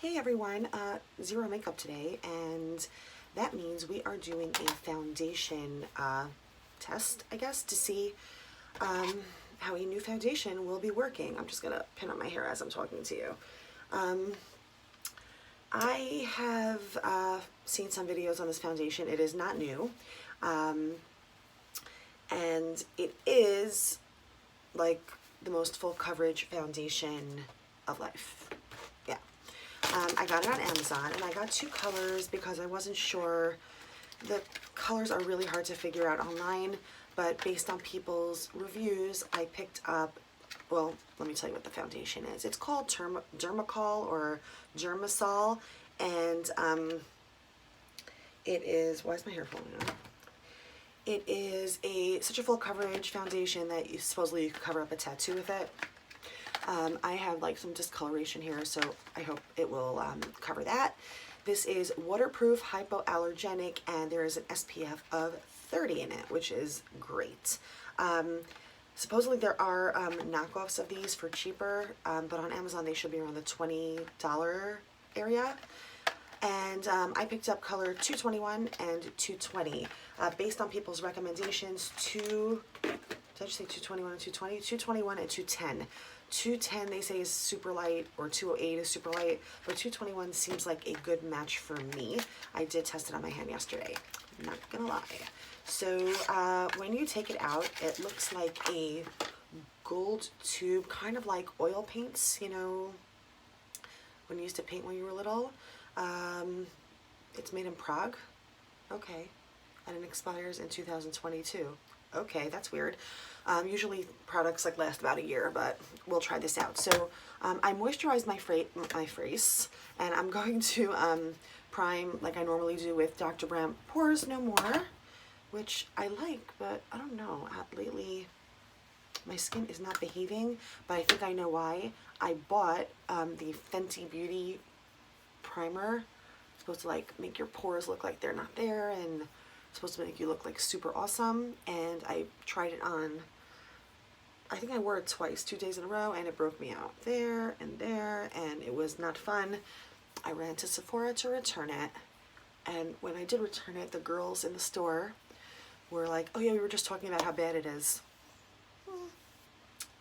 Hey everyone, zero makeup today, and that means we are doing a foundation test, I guess, to see how a new foundation will be working. I'm just gonna pin up my hair as I'm talking to you. I have seen some videos on this foundation. It is not new, and it is like the most full coverage foundation of life. Yeah. I got it on Amazon, and I got two colors because I wasn't sure. The colors are really hard to figure out online, but based on people's reviews, I picked up, well, let me tell you what the foundation is. It's called Dermacol or Dermacol, and it is, why is my hair falling out? It is such a full coverage foundation that you supposedly you could cover up a tattoo with it. I have like some discoloration here, so I hope it will cover that. This is waterproof, hypoallergenic, and there is an SPF of 30 in it, which is great. Supposedly there are knockoffs of these for cheaper, but on Amazon they should be around the $20 area. And I picked up color 221 and 220. Based on people's recommendations, did I just say 221 and 220? 221 and 210. 210 they say is super light, or 208 is super light, but 221 seems like a good match for me. I did test it on my hand yesterday, not gonna lie. So when you take it out, it looks like a gold tube, kind of like oil paints, you know, when you used to paint when you were little. It's made in Prague. Okay. And it expires in 2022. Okay, that's weird. Usually products like last about a year, but we'll try this out. So I moisturized my face, and I'm going to prime like I normally do with Dr. Brown Pores No More, which I like, but I don't know. Lately, my skin is not behaving, but I think I know why. I bought the Fenty Beauty primer. It's supposed to like make your pores look like they're not there, and supposed to make you look like super awesome. And I tried it on, I think I wore it twice, 2 days in a row, and it broke me out there, and it was not fun. I ran to Sephora to return it, and when I did return it, the girls in the store were like, oh yeah, we were just talking about how bad it is.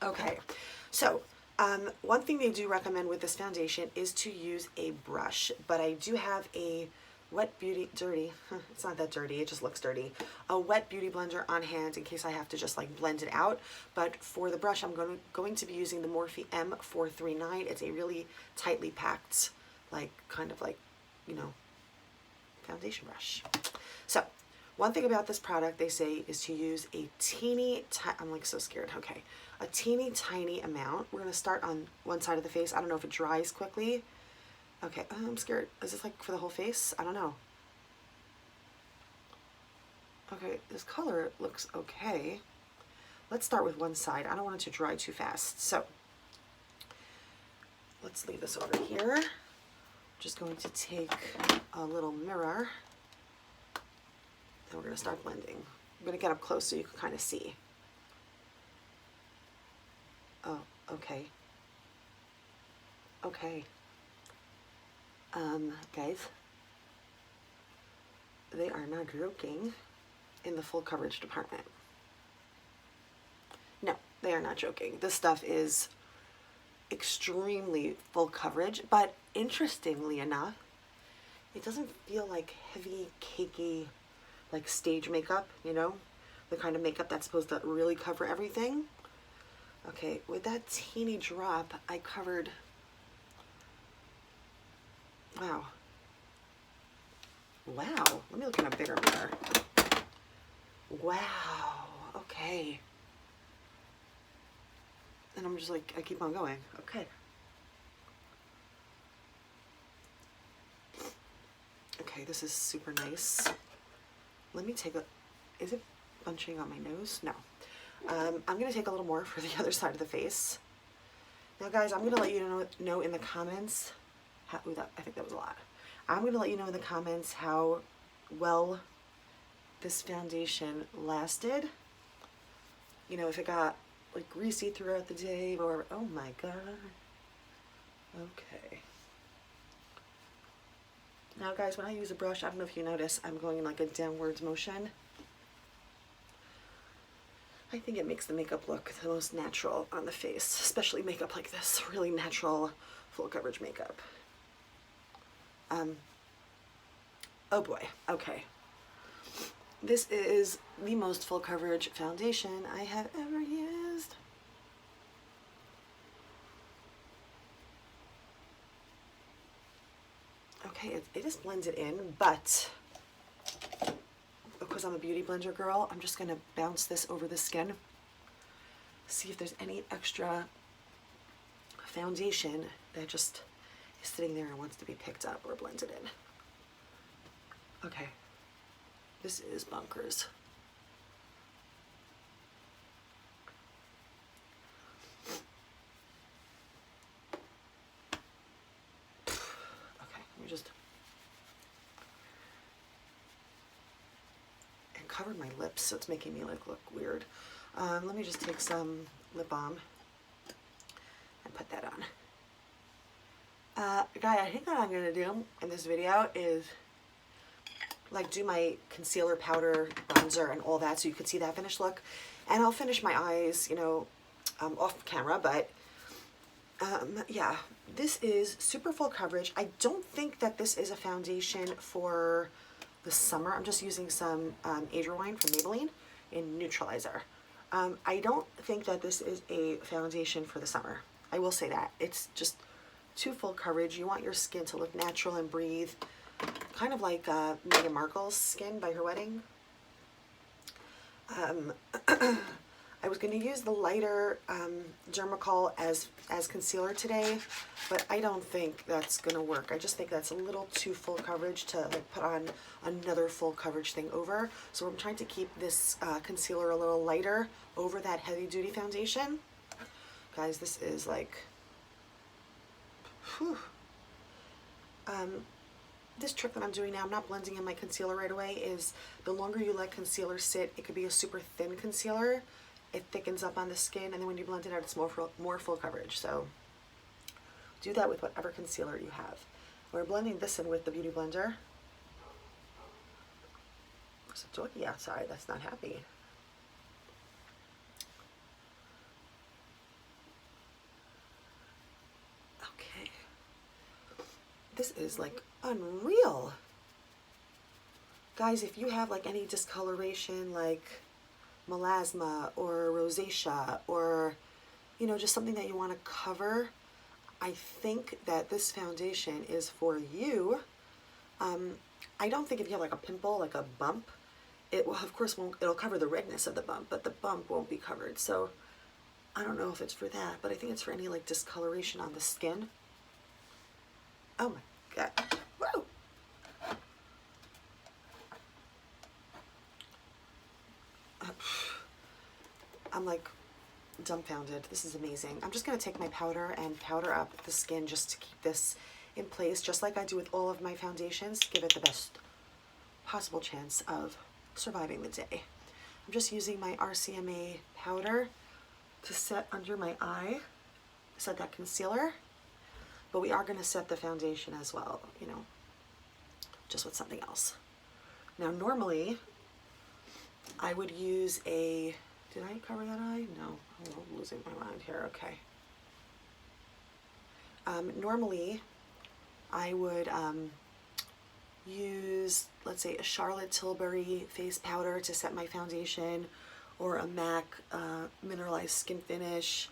Okay, so one thing they do recommend with this foundation is to use a brush, but I do have a it's not that dirty, it just looks dirty, a wet beauty blender on hand in case I have to just like blend it out. But for the brush, I'm going to be using the Morphe M439. It's a really tightly packed, like kind of like, you know, foundation brush. So one thing about this product they say is to use a I'm like so scared. Okay, a teeny tiny amount. We're gonna start on one side of the face. I don't know if it dries quickly. Okay, I'm scared. Is this like for the whole face? I don't know. Okay, this color looks okay. Let's start with one side. I don't want it to dry too fast. So let's leave this over here. Just going to take a little mirror, and we're going to start blending. I'm going to get up close so you can kind of see. Oh, okay. Okay. Guys, they are not joking in the full coverage department. No, they are not joking. This stuff is extremely full coverage, but interestingly enough, it doesn't feel like heavy, cakey, like stage makeup, you know? The kind of makeup that's supposed to really cover everything. Okay, with that teeny drop, I covered. Wow. Wow. Let me look in a bigger mirror. Wow. Okay. And I'm just like, I keep on going. Okay. Okay, this is super nice. Let me take a, is it bunching on my nose? No. I'm going to take a little more for the other side of the face. Now guys, I'm going to let you know in the comments. I think that was a lot. I'm going to let you know in the comments how well this foundation lasted. You know, if it got like greasy throughout the day, or oh my god. Okay. Now guys, when I use a brush, I don't know if you notice, I'm going in like a downwards motion. I think it makes the makeup look the most natural on the face, especially makeup like this, really natural, full coverage makeup. Oh boy, okay. This is the most full coverage foundation I have ever used. Okay, it just blends it in, but because I'm a beauty blender girl, I'm just gonna bounce this over the skin, see if there's any extra foundation that just is sitting there and wants to be picked up or blended in. Okay, this is bonkers. Okay, let me just, and covered my lips, so it's making me like look weird. Let me just take some lip balm and put that on. Guys, I think what I'm gonna do in this video is like do my concealer, powder, bronzer, and all that, so you can see that finished look. And I'll finish my eyes, you know, off camera, but yeah, this is super full coverage. I don't think that this is a foundation for the summer. I'm just using some Adrienne from Maybelline in Neutralizer. I don't think that this is a foundation for the summer. I will say that. It's just too full coverage. You want your skin to look natural and breathe, kind of like Meghan Markle's skin by her wedding. I was going to use the lighter Dermacol as concealer today, but I don't think that's going to work. I just think that's a little too full coverage to like put on another full coverage thing over. So I'm trying to keep this concealer a little lighter over that heavy duty foundation. Guys, this is like, whew. This trick that I'm doing now, I'm not blending in my concealer right away, is the longer you let concealer sit, it could be a super thin concealer. It thickens up on the skin, and then when you blend it out, it's more full coverage. So do that with whatever concealer you have. We're blending this in with the Beauty Blender. It's a doggy outside that's not happy. Okay. This is like unreal. Guys, if you have like any discoloration, like melasma or rosacea, or you know, just something that you want to cover, I think that this foundation is for you. I don't think if you have like a pimple, like a bump, it will, of course, won't, it'll cover the redness of the bump, but the bump won't be covered. So I don't know if it's for that, but I think it's for any like discoloration on the skin. Oh my God. Whoa. I'm like dumbfounded. This is amazing. I'm just going to take my powder and powder up the skin just to keep this in place, just like I do with all of my foundations, to give it the best possible chance of surviving the day. I'm just using my RCMA powder to set under my eye, set that concealer, but we are going to set the foundation as well, you know, just with something else. Now, normally, I would use a, did I cover that eye? No, I'm losing my mind here, okay. Normally, I would use, let's say, a Charlotte Tilbury face powder to set my foundation, or a MAC mineralized skin finish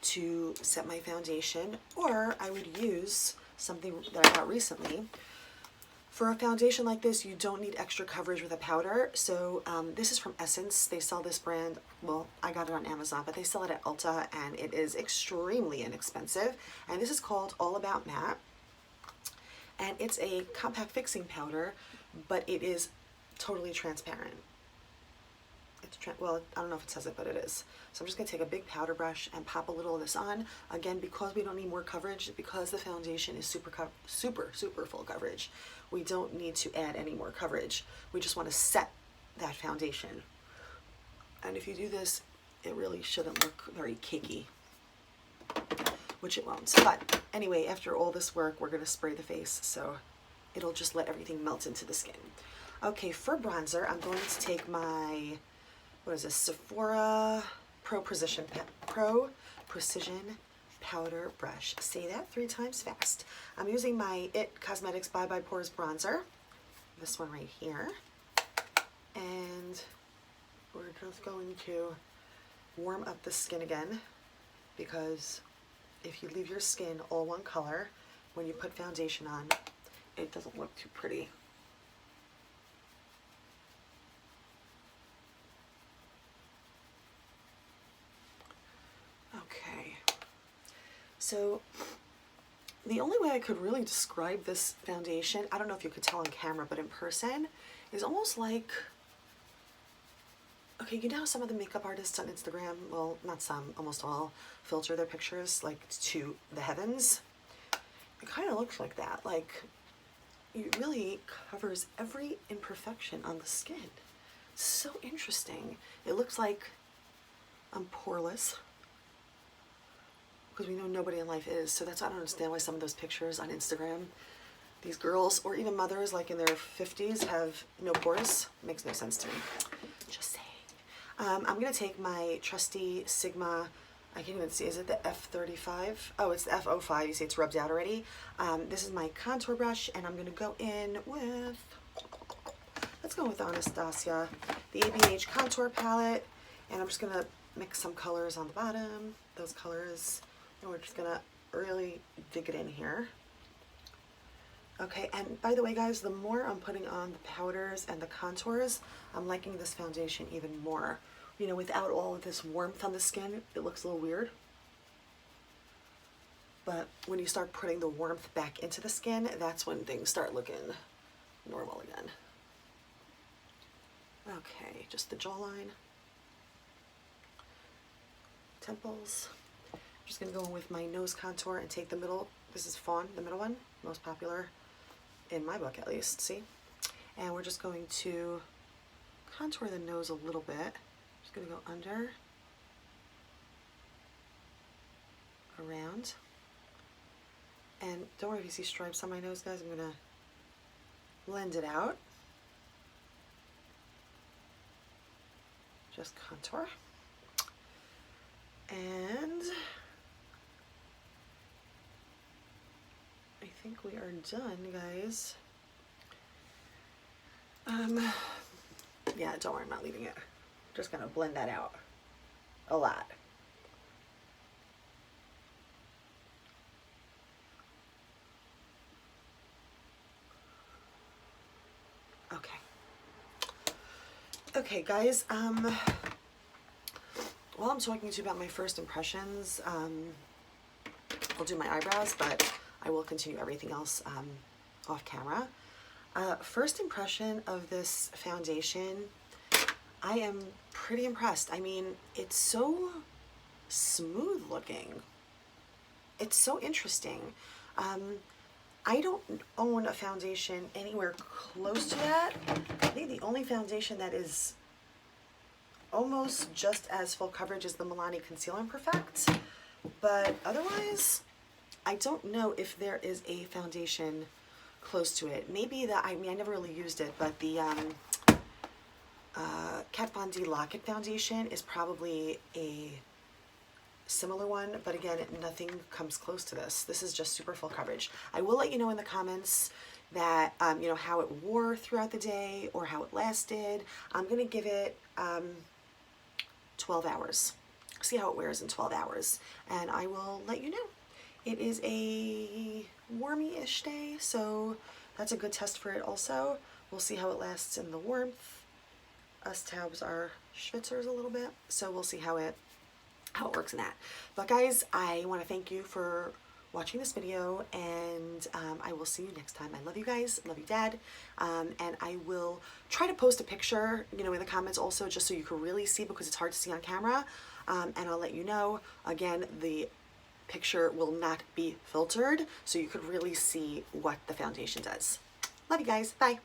to set my foundation, or I would use something that I got recently. For a foundation like this, you don't need extra coverage with a powder. So this is from Essence. They sell this brand, well, I got it on Amazon, but they sell it at Ulta, and it is extremely inexpensive. And this is called All About Matte. And it's a compact fixing powder, but it is totally transparent. It's well, I don't know if it says it, but it is. So I'm just going to take a big powder brush and pop a little of this on. Again, because we don't need more coverage, because the foundation is super full coverage, we don't need to add any more coverage. We just want to set that foundation. And if you do this, it really shouldn't look very cakey, which it won't. But anyway, after all this work, we're going to spray the face. So it'll just let everything melt into the skin. Okay, for bronzer, I'm going to take my, what is this, Sephora Pro Precision Powder Brush. Say that 3 times fast. I'm using my IT Cosmetics Bye Bye Pores Bronzer, this one right here, and we're just going to warm up the skin again, because if you leave your skin all one color, when you put foundation on, it doesn't look too pretty. Okay, so the only way I could really describe this foundation, I don't know if you could tell on camera, but in person, is almost like, okay, you know how some of the makeup artists on Instagram, well, not some, almost all, filter their pictures like to the heavens? It kind of looks like that. Like, it really covers every imperfection on the skin. So interesting. It looks like I'm poreless, because we know nobody in life is. So that's why I don't understand why some of those pictures on Instagram, these girls or even mothers like in their 50s have no pores. Makes no sense to me. Just saying. I'm going to take my trusty Sigma, I can't even see, is it the F35? Oh, it's the F05. You see it's rubbed out already. This is my contour brush, and I'm going to go in with, let's go with Anastasia, the ABH contour palette, and I'm just going to mix some colors on the bottom, those colors, and we're just going to really dig it in here. Okay, and by the way, guys, the more I'm putting on the powders and the contours, I'm liking this foundation even more. You know, without all of this warmth on the skin, it looks a little weird. But when you start putting the warmth back into the skin, that's when things start looking normal again. Okay, just the jawline, temples. I'm just gonna go in with my nose contour and take the middle. This is Fawn, the middle one, most popular in my book at least, see? And we're just going to contour the nose a little bit. Just gonna go under, around, and don't worry if you see stripes on my nose, guys. I'm gonna blend it out. Just contour. And I think we are done, guys. Yeah, don't worry, I'm not leaving it. Just gonna blend that out a lot. Okay. Okay, guys, while I'm talking to you about my first impressions, I'll do my eyebrows, but I will continue everything else off camera. First impression of this foundation, I am pretty impressed. I mean, it's so smooth looking. It's so interesting. I don't own a foundation anywhere close to that. I think the only foundation that is almost just as full coverage is the Milani Conceal and Perfect. But otherwise, I don't know if there is a foundation close to it. Maybe the, I mean, I never really used it, but the Kat Von D Lock-It foundation is probably a similar one, but again, nothing comes close to this. This is just super full coverage. I will let you know in the comments that, you know, how it wore throughout the day or how it lasted. I'm going to give it 12 hours. See how it wears in 12 hours, and I will let you know. It is a warmy-ish day, so that's a good test for it also. We'll see how it lasts in the warmth. Us tabs are schwitzers a little bit, so we'll see how it works in that. But guys, I want to thank you for watching this video, and I will see you next time. I love you guys, love you, Dad, and I will try to post a picture, you know, in the comments also, just so you can really see, because it's hard to see on camera, and I'll let you know. Again, the picture will not be filtered, so you could really see what the foundation does. Love you guys, bye.